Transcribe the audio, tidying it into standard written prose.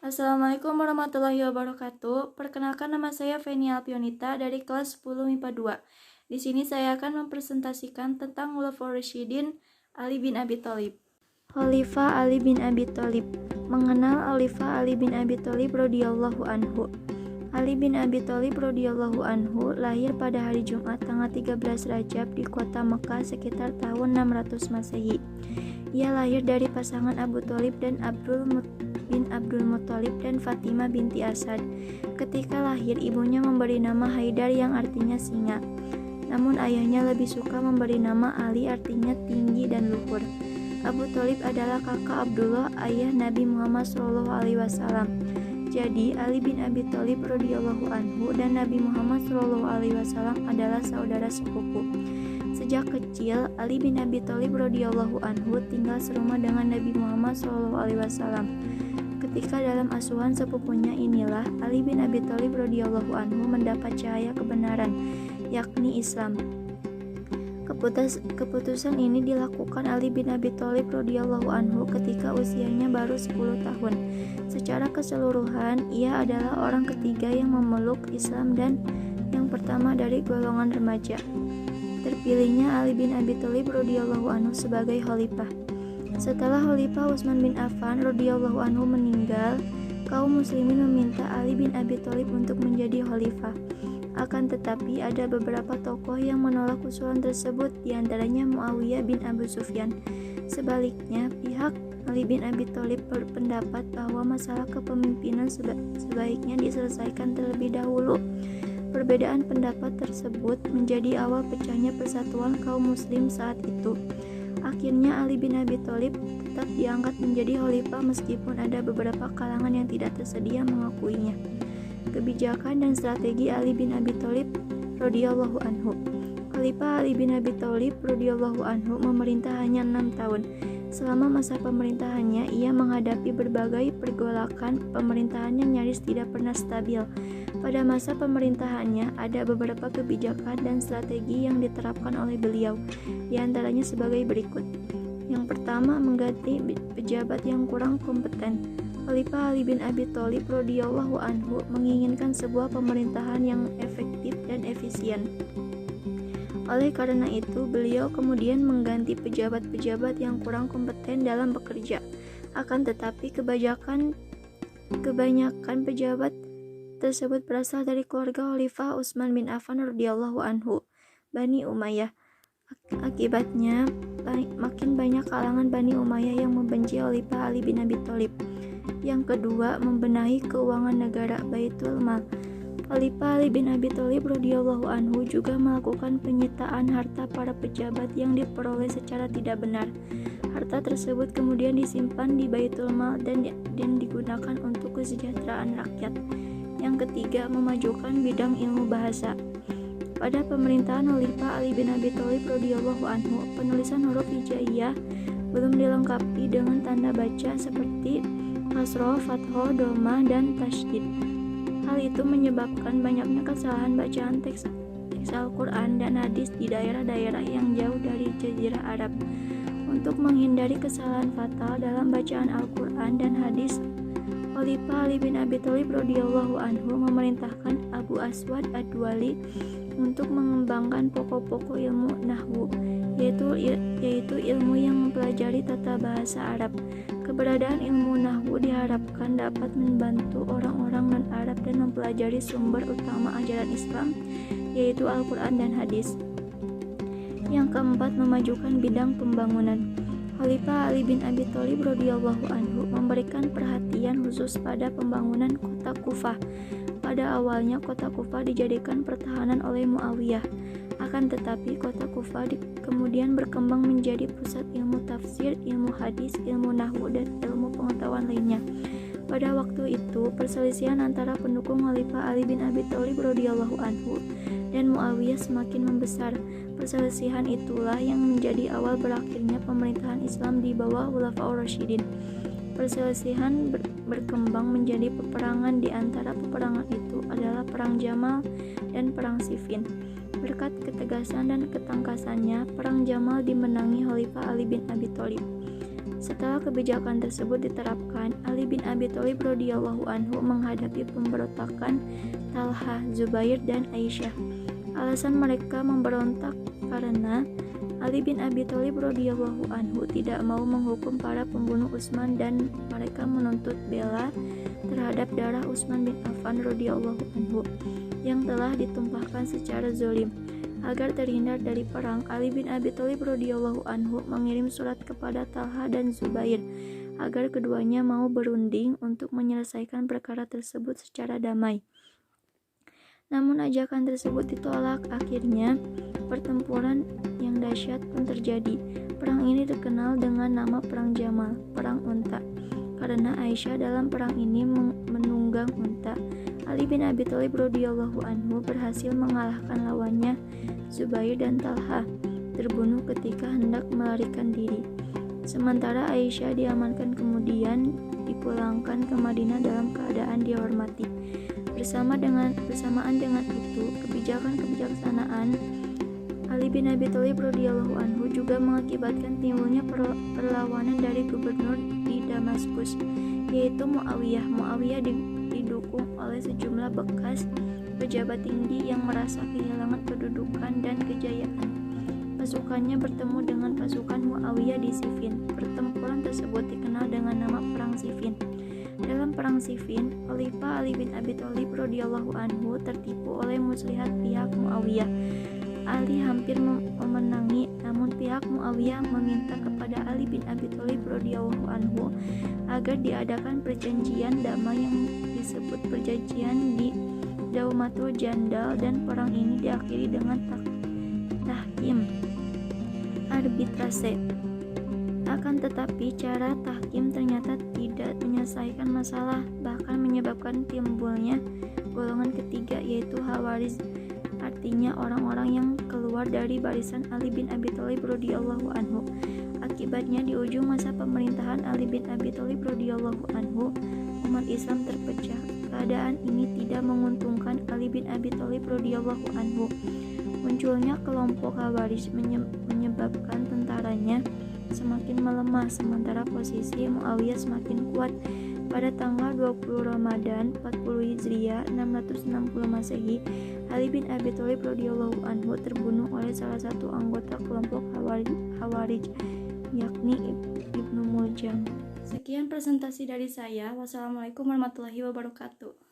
Assalamualaikum warahmatullahi wabarakatuh. Perkenalkan, nama saya Feni Alpionita dari kelas 10 MIPA 2. Di sini saya akan mempresentasikan tentang Khulafaur Rasyidin Ali bin Abi Thalib. Khalifah Ali bin Abi Thalib. Mengenal Khalifah Ali bin Abi Thalib radhiyallahu anhu. Ali bin Abi Thalib radhiyallahu anhu lahir pada hari Jumat tanggal 13 Rajab di kota Mekah sekitar tahun 600 Masehi. Ia lahir dari pasangan Abu Thalib dan Abdul Muthalib dan Fatimah binti Asad. Ketika lahir, ibunya memberi nama Haidar yang artinya singa. Namun ayahnya lebih suka memberi nama Ali, artinya tinggi dan luhur. Abu Thalib adalah kakak Abdullah, ayah Nabi Muhammad SAW. Jadi Ali bin Abi Thalib radhiyallahu anhu dan Nabi Muhammad SAW adalah saudara sepupu. Sejak kecil, Ali bin Abi Thalib radhiyallahu anhu tinggal serumah dengan Nabi Muhammad SAW. Ketika dalam asuhan sepupunya inilah Ali bin Abi Thalib radhiyallahu anhu mendapat cahaya kebenaran, yakni Islam. Keputusan ini dilakukan Ali bin Abi Thalib radhiyallahu anhu ketika usianya baru 10 tahun. Secara keseluruhan, ia adalah orang ketiga yang memeluk Islam dan yang pertama dari golongan remaja. Terpilihnya Ali bin Abi Thalib radhiyallahu anhu sebagai khalifah. Setelah Khalifah Utsman bin Affan radhiyallahu anhu meninggal, kaum muslimin meminta Ali bin Abi Thalib untuk menjadi khalifah. Akan tetapi ada beberapa tokoh yang menolak usulan tersebut, diantaranya Muawiyah bin Abu Sufyan. Sebaliknya, pihak Ali bin Abi Thalib berpendapat bahwa masalah kepemimpinan sebaiknya diselesaikan terlebih dahulu. Perbedaan pendapat tersebut menjadi awal pecahnya persatuan kaum muslim saat itu. Akhirnya Ali bin Abi Thalib tetap diangkat menjadi khalifah meskipun ada beberapa kalangan yang tidak tersedia mengakuinya. Kebijakan dan strategi Ali bin Abi Thalib radhiyallahu anhu. Khalifah Ali bin Abi Thalib radhiyallahu anhu memerintah hanya 6 tahun. Selama masa pemerintahannya, ia menghadapi berbagai pergolakan. Pemerintahannya nyaris tidak pernah stabil. Pada masa pemerintahannya, ada beberapa kebijakan dan strategi yang diterapkan oleh beliau, di antaranya sebagai berikut. Yang pertama, mengganti pejabat yang kurang kompeten. Khalifah Ali bin Abi Thalib radhiyallahu anhu menginginkan sebuah pemerintahan yang efektif dan efisien. Oleh karena itu, beliau kemudian mengganti pejabat-pejabat yang kurang kompeten dalam bekerja. Akan tetapi, kebanyakan pejabat tersebut berasal dari keluarga Khalifah Utsman bin Affan radhiyallahu anhu, Bani Umayyah. Akibatnya, makin banyak kalangan Bani Umayyah yang membenci Khalifah Ali bin Abi Thalib. Yang kedua, membenahi keuangan negara, Baitul Mal. Khalifah Ali bin Abi Thalib radhiyallahu anhu juga melakukan penyitaan harta para pejabat yang diperoleh secara tidak benar. Harta tersebut kemudian disimpan di Baitul Mal dan digunakan untuk kesejahteraan rakyat. Yang ketiga, memajukan bidang ilmu bahasa. Pada pemerintahan Khalifah Ali bin Abi Thalib radhiyallahu anhu, penulisan huruf hijaiyah belum dilengkapi dengan tanda baca seperti kasroh, fathoh, domah, dan tasydid. Hal itu menyebabkan banyaknya kesalahan bacaan teks Al-Quran dan hadis di daerah-daerah yang jauh dari Jazirah Arab. Untuk menghindari kesalahan fatal dalam bacaan Al-Quran dan hadis, Khalifah Ali bin Abi Thalib radhiyallahu anhu memerintahkan Abu Aswad Ad-Duwali untuk mengembangkan pokok-pokok ilmu nahwu, yaitu ilmu yang mempelajari tata bahasa Arab. Keberadaan ilmu nahwu diharapkan dapat membantu orang-orang non-Arab dan mempelajari sumber utama ajaran Islam, yaitu Al-Quran dan hadis. Yang keempat, memajukan bidang pembangunan. Khalifah Ali bin Abi Thalib radhiyallahu anhu memberikan perhatian khusus pada pembangunan kota Kufah. Pada awalnya kota Kufah dijadikan pertahanan oleh Muawiyah. Akan tetapi kota Kufah kemudian berkembang menjadi pusat ilmu tafsir, ilmu hadis, ilmu nahwu, dan ilmu pengetahuan lainnya. Pada waktu itu, perselisihan antara pendukung Khalifah Ali bin Abi Thalib radhiyallahu anhu dan Muawiyah semakin membesar. Perselisihan itulah yang menjadi awal berakhirnya pemerintahan Islam di bawah Khulafaur Rasyidin. Perselisihan berkembang menjadi peperangan. Di antara peperangan itu adalah Perang Jamal dan Perang Siffin. Berkat ketegasan dan ketangkasannya, Perang Jamal dimenangi Khalifah Ali bin Abi Thalib. Setelah kebijakan tersebut diterapkan, Ali bin Abi Thalib radhiyallahu anhu menghadapi pemberontakan Talha, Zubair, dan Aisyah. Alasan mereka memberontak karena Ali bin Abi Thalib radhiyallahu anhu tidak mau menghukum para pembunuh Utsman dan mereka menuntut bela terhadap darah Utsman bin Affan radhiyallahu anhu yang telah ditumpahkan secara zalim. Agar terhindar dari perang, Ali bin Abi Thalib radhiyallahu anhu mengirim surat kepada Talha dan Zubair agar keduanya mau berunding untuk menyelesaikan perkara tersebut secara damai. Namun ajakan tersebut ditolak. Akhirnya, pertempuran yang dahsyat pun terjadi. Perang ini dikenal dengan nama Perang Jamal, Perang Unta, karena Aisyah dalam perang ini menunggang unta. Ali bin Abi Thalib radhiyallahu anhu berhasil mengalahkan lawannya Zubair dan Talha terbunuh ketika hendak melarikan diri. Sementara Aisyah diamankan kemudian dipulangkan ke Madinah dalam keadaan dihormati. Bersamaan dengan itu, kebijakan kebijaksanaan Ali bin Abi Thalib radhiyallahu anhu juga mengakibatkan timbulnya perlawanan dari gubernur di Damaskus, yaitu Muawiyah. Muawiyah didukung oleh sejumlah bekas pejabat tinggi yang merasa kehilangan kedudukan dan kejayaan. Pasukannya bertemu dengan pasukan Muawiyah di Siffin. Pertempuran tersebut dikenal dengan nama Perang Siffin. Dalam Perang Siffin, Khalifah Ali bin Abi Thalib radhiyallahu anhu tertipu oleh muslihat pihak Muawiyah. Ali hampir memenangi, namun pihak Muawiyah meminta kepada Ali bin Abi Thalib radhiyallahu anhu agar diadakan perjanjian damai yang disebut perjanjian di Daumatul Jandal, dan perang ini diakhiri dengan tahkim arbitrase. Akan tetapi cara tahkim ternyata tidak menyelesaikan masalah, bahkan menyebabkan timbulnya golongan ketiga, yaitu Khawarij, artinya orang-orang yang keluar dari barisan Ali bin Abi Thalib radhiyallahu anhu. Akibatnya di ujung masa pemerintahan Ali bin Abi Thalib radhiyallahu anhu, umat Islam terpecah. Keadaan ini tidak menguntungkan Ali bin Abi Thalib radhiyallahu anhu. Munculnya kelompok Khawarij menyebabkan tentaranya semakin melemah, sementara posisi Muawiyah semakin kuat. Pada tanggal 20 Ramadan 40 Hijriah 660 Masehi, Ali bin Abi Thalib radhiyallahu anhu terbunuh oleh salah satu anggota kelompok Khawarij, yakni Ibnu Muljam. Sekian presentasi dari saya. Wassalamualaikum warahmatullahi wabarakatuh.